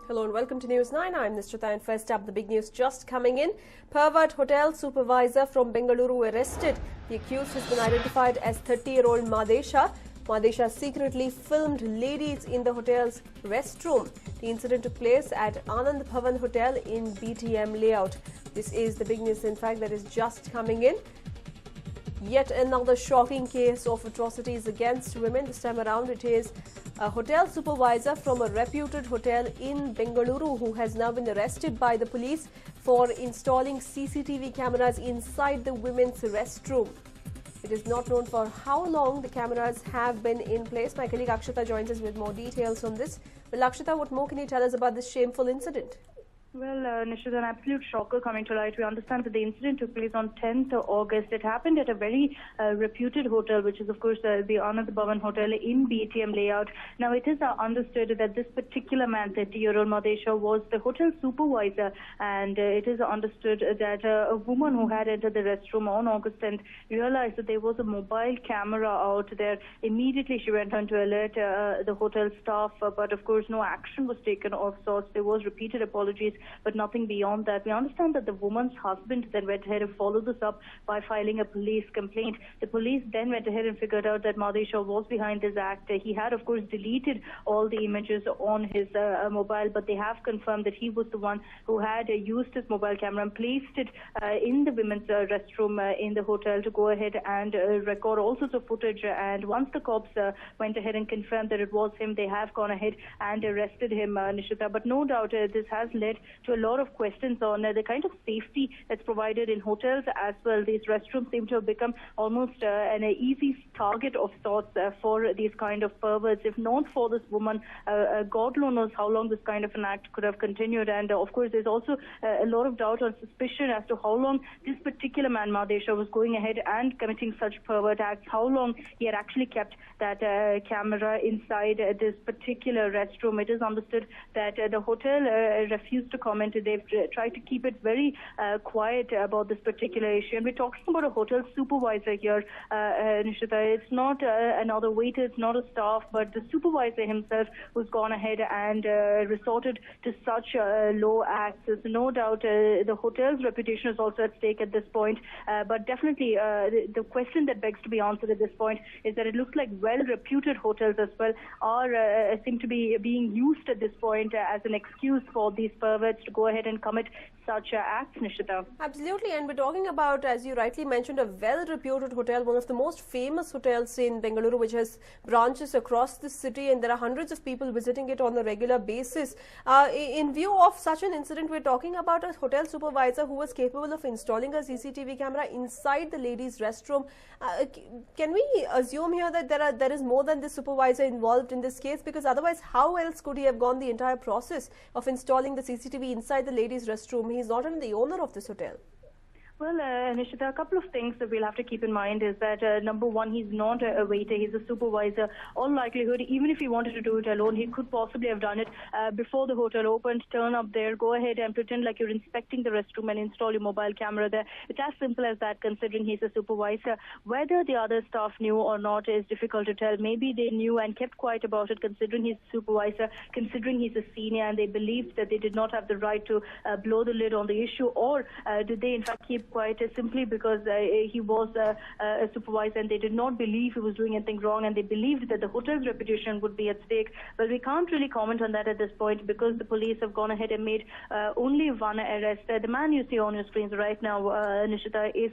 Hello and welcome to News 9. I'm Nishrita, and first up, the big news just coming in. Pervert Hotel supervisor from Bengaluru arrested. The accused has been identified as 30-year-old Madesha. Madesha secretly filmed ladies in the hotel's restroom. The incident took place at Anand Bhavan Hotel in BTM layout. This is the big news, in fact, that is just coming in. Yet another shocking case of atrocities against women. This time around, it is a hotel supervisor from a reputed hotel in Bengaluru who has now been arrested by the police for installing CCTV cameras inside the women's restroom. It is not known for how long the cameras have been in place. My colleague Akshita joins us with more details on this. Well, Akshita, what more can you tell us about this shameful incident? Well, Nishit, an absolute shocker coming to light. We understand that the incident took place on 10th August. It happened at a very reputed hotel, which is, of course, the Anand Bhavan Hotel in BTM layout. Now, it is understood that this particular man, 30-year-old Madesha, was the hotel supervisor, and it is understood that a woman who had entered the restroom on August 10th realized that there was a mobile camera out there. Immediately, she went on to alert the hotel staff, but, of course, no action was taken of sorts. There was repeated apologies, but nothing beyond that. We understand that the woman's husband then went ahead and followed this up by filing a police complaint. The police then went ahead and figured out that Madesha was behind this act. He had, of course, deleted all the images on his mobile, but they have confirmed that he was the one who had used his mobile camera and placed it in the women's restroom in the hotel to go ahead and record all sorts of footage. And once the cops went ahead and confirmed that it was him, they have gone ahead and arrested him, Nishita. But no doubt this has led to a lot of questions on the kind of safety that's provided in hotels as well. These restrooms seem to have become almost an easy target of sorts for these kind of perverts. If not for this woman, God knows how long this kind of an act could have continued. And of course, there's also a lot of doubt or suspicion as to how long this particular man, Madesha, was going ahead and committing such pervert acts, how long he had actually kept that camera inside this particular restroom. It is understood that the hotel refused to comment. They've tried to keep it very quiet about this particular issue. And we're talking about a hotel supervisor here, Nishita. It's not another waiter, it's not a staff, but the supervisor himself who's gone ahead and resorted to such low acts. There's no doubt the hotel's reputation is also at stake at this point. But definitely the question that begs to be answered at this point is that it looks like well-reputed hotels as well seem to be being used at this point as an excuse for these perverts to go ahead and commit such acts, Nishita. Absolutely, and we're talking about, as you rightly mentioned, a well-reputed hotel, one of the most famous hotels in Bengaluru, which has branches across the city, and there are hundreds of people visiting it on a regular basis. In view of such an incident, we're talking about a hotel supervisor who was capable of installing a CCTV camera inside the ladies' restroom. Can we assume here that there is more than the supervisor involved in this case? Because otherwise, how else could he have gone the entire process of installing the CCTV inside the ladies' restroom? He's not even the owner of this hotel. Well, Nishita, a couple of things that we'll have to keep in mind is that, number one, he's not a waiter, he's a supervisor. All likelihood, even if he wanted to do it alone, he could possibly have done it before the hotel opened, turn up there, go ahead and pretend like you're inspecting the restroom and install your mobile camera there. It's as simple as that, considering he's a supervisor. Whether the other staff knew or not is difficult to tell. Maybe they knew and kept quiet about it, considering he's a supervisor, considering he's a senior, and they believed that they did not have the right to blow the lid on the issue. Or did they, in fact, keep quiet simply because he was a supervisor and they did not believe he was doing anything wrong, and they believed that the hotel's reputation would be at stake. But we can't really comment on that at this point because the police have gone ahead and made only one arrest. The man you see on your screens right now, Nishita, is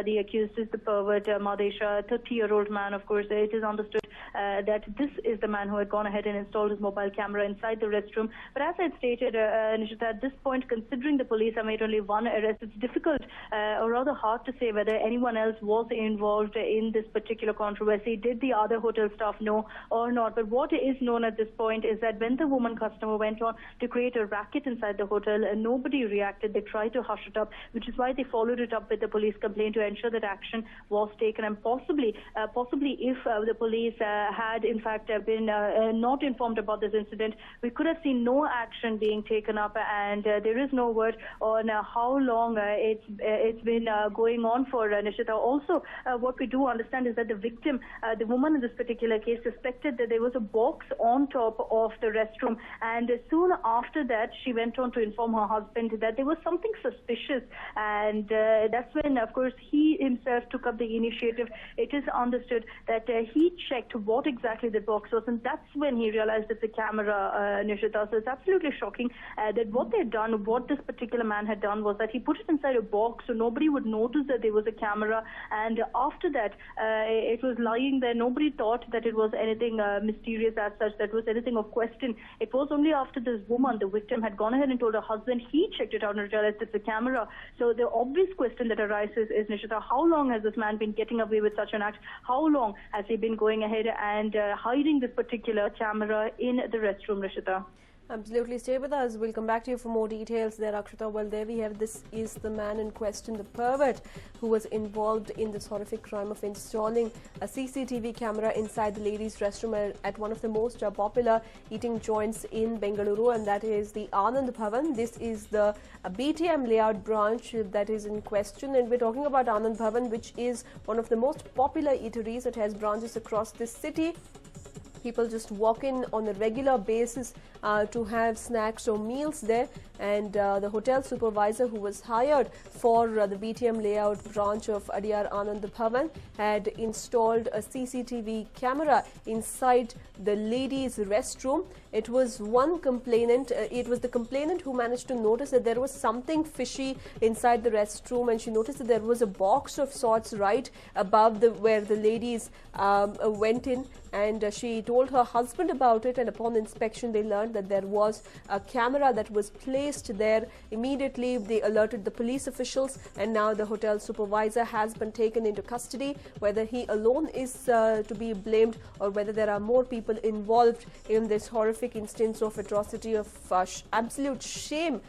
the accused, is the pervert Madesha, 30-year-old man. Of course, it is understood that this is the man who had gone ahead and installed his mobile camera inside the restroom. But as I stated, Nishita, at this point, considering the police have made only one arrest, it's difficult or rather hard to say whether anyone else was involved in this particular controversy. Did the other hotel staff know or not? But what is known at this point is that when the woman customer went on to create a racket inside the hotel, nobody reacted. They tried to hush it up, which is why they followed it up with the police complaint to ensure that action was taken. And possibly if the police had in fact been not informed about this incident, we could have seen no action being taken up, and there is no word on how long it's it's been going on for Nishita. Also, what we do understand is that the victim, the woman in this particular case, suspected that there was a box on top of the restroom, and soon after that she went on to inform her husband that there was something suspicious, and that's when, of course, he himself took up the initiative. It is understood that he checked what exactly the box was, and that's when he realized it's a camera, Nishita. So it's absolutely shocking that what they'd done, what this particular man had done, was that he put it inside a box so nobody would notice that there was a camera, and after that it was lying there. Nobody thought that it was anything mysterious as such, that was anything of question. It was only after this woman, the victim, had gone ahead and told her husband, he checked it out and realized it's a camera. So the obvious question that arises is, Nishita, how long has this man been getting away with such an act? How long has he been going ahead and hiding this particular camera in the restroom, Nishita? Absolutely. Stay with us. We'll come back to you for more details there, Akshita. Well, there we have, this is the man in question, the pervert who was involved in this horrific crime of installing a CCTV camera inside the ladies' restroom at one of the most popular eating joints in Bengaluru, and that is the Anand Bhavan. This is the BTM layout branch that is in question, and we're talking about Anand Bhavan, which is one of the most popular eateries that has branches across this city. People just walk in on a regular basis to have snacks or meals there, and the hotel supervisor who was hired for the BTM layout branch of Adiyar Anand Bhavan had installed a CCTV camera inside the ladies' restroom. It was one complainant, it was the complainant who managed to notice that there was something fishy inside the restroom, and she noticed that there was a box of sorts right above where the ladies went in, and she told her husband about it, and upon inspection they learned that there was a camera that was placed there. Immediately they alerted the police officials, and now the hotel supervisor has been taken into custody. Whether he alone is to be blamed or whether there are more people involved in this horrific instance of atrocity of absolute shame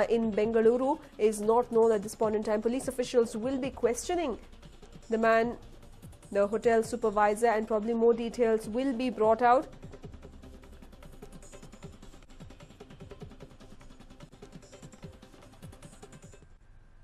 in Bengaluru is not known at this point in time. Police officials will be questioning the man, the hotel supervisor, and probably more details will be brought out.